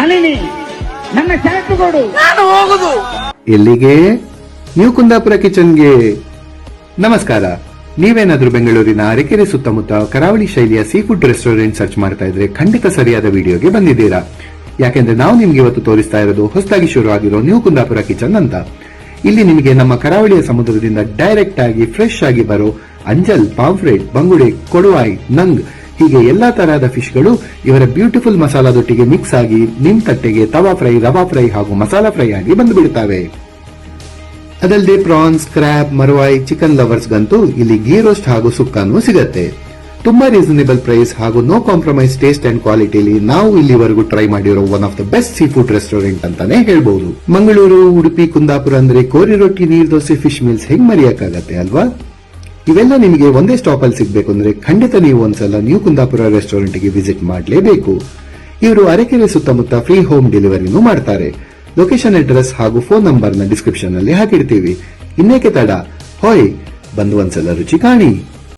ನಳಿನಿ ನನ್ನ ಷರತ್ತು ಕೊಡು. ನಾನು ಹೋಗುದು ಎಲ್ಲಿಗೆ? ನ್ಯೂ ಕುಂದಾಪುರ ಕಿಚನ್ಗೆ. ನಮಸ್ಕಾರ. ನೀವೇನಾದ್ರೂ ಬೆಂಗಳೂರಿನ ಅರಕೆರೆ ಸುತ್ತಮುತ್ತ ಕರಾವಳಿ ಶೈಲಿಯ ಸೀ ಫುಡ್ ರೆಸ್ಟೋರೆಂಟ್ ಸರ್ಚ್ ಮಾಡ್ತಾ ಇದ್ರೆ ಖಂಡಿತ ಸರಿಯಾದ ವಿಡಿಯೋಗೆ ಬಂದಿದ್ದೀರಾ. ಯಾಕೆಂದ್ರೆ ನಾವು ನಿಮ್ಗೆ ಇವತ್ತು ತೋರಿಸ್ತಾ ಇರೋದು ಹೊಸದಾಗಿ ಶುರು ಆಗಿರೋ ನ್ಯೂ ಕುಂದಾಪುರ ಕಿಚನ್ ಅಂತ. ಇಲ್ಲಿ ನಿಮಗೆ ನಮ್ಮ ಕರಾವಳಿಯ ಸಮುದ್ರದಿಂದ ಡೈರೆಕ್ಟ್ ಆಗಿ ಫ್ರೆಶ್ ಆಗಿ ಬರೋ ಅಂಜಲ್, ಪಾಂಫ್ರೆಟ್, ಬಂಗುಡೆ, ಕೊಡುವಾಯಿ, ನಂಗ್ ಹೀಗೆ ಎಲ್ಲಾ ತರಹದ ಫಿಶ್ ಗಳು ಇವರ ಬ್ಯೂಟಿಫುಲ್ ಮಸಾಲಾದೊಟ್ಟಿಗೆ ಮಿಕ್ಸ್ ಆಗಿ ನಿಮ್ ತಟ್ಟೆಗೆ ತವಾ ಫ್ರೈ, ರವಾ ಫ್ರೈ ಹಾಗೂ ಮಸಾಲಾ ಫ್ರೈ ಆಗಿ ಬಂದು ಬಿಡುತ್ತವೆ. ಅದಲ್ಲದೆ ಪ್ರಾನ್ಸ್, ಕ್ರ್ಯಾಬ್, ಮರುವಾಯಿ, ಚಿಕನ್ ಲವರ್ಸ್ಗಂತೂ ಇಲ್ಲಿ ಗೀ ರೋಸ್ಟ್ ಹಾಗೂ ಸುಕ್ಕಾನು ಸಿಗತ್ತೆ. ತುಂಬಾ ರೀಸನೇಬಲ್ ಪ್ರೈಸ್ ಹಾಗೂ ನೋ ಕಾಂಪ್ರಮೈಸ್ ಟೇಸ್ಟ್ ಅಂಡ್ ಕ್ವಾಲಿಟಿಲಿ ನಾವು ಇಲ್ಲಿವರೆಗೂ ಟ್ರೈ ಮಾಡಿರೋ one of the best seafood restaurant ಅಂತಾನೆ ಹೇಳ್ಬಹುದು. ಮಂಗಳೂರು, ಉಡುಪಿ, ಕುಂದಾಪುರ ಅಂದ್ರೆ ಕೋರಿ ರೊಟ್ಟಿ, ನೀರ್ ದೋಸೆ, ಫಿಶ್ ಮೀಲ್ಸ್ ಹೇಗ್ ಮರೆಯಕ್ಕಾಗತ್ತೆ ಅಲ್ವಾ? ಇವೆಲ್ಲ ನಿಮಗೆ ಒಂದೇ ಸ್ಟಾಪ್ ಅಲ್ಲಿ ಸಿಗ್ಬೇಕು ಅಂದ್ರೆ ಖಂಡಿತ ನೀವು ಒಂದ್ಸಲ ನ್ಯೂ ಕುಂದಾಪುರ ರೆಸ್ಟೋರೆಂಟ್ ಗೆ ವಿಸಿಟ್ ಮಾಡಲೇಬೇಕು. ಇವರು ಅರಕೆರೆ ಸುತ್ತಮುತ್ತ ಫ್ರೀ ಹೋಮ್ ಡೆಲಿವರಿನೂ ಮಾಡ್ತಾರೆ. ಲೊಕೇಶನ್, ಅಡ್ರೆಸ್ ಹಾಗೂ ಫೋನ್ ನಂಬರ್ ನ ಡಿಸ್ಕ್ರಿಪ್ಷನ್ ಅಲ್ಲಿ ಹಾಕಿರ್ತೀವಿ. ಇನ್ನೇಕೆ ತಡ, ಹೋಯ್ ಬಂದು ಒಂದ್ಸಲ ರುಚಿ ಕಾಣಿ.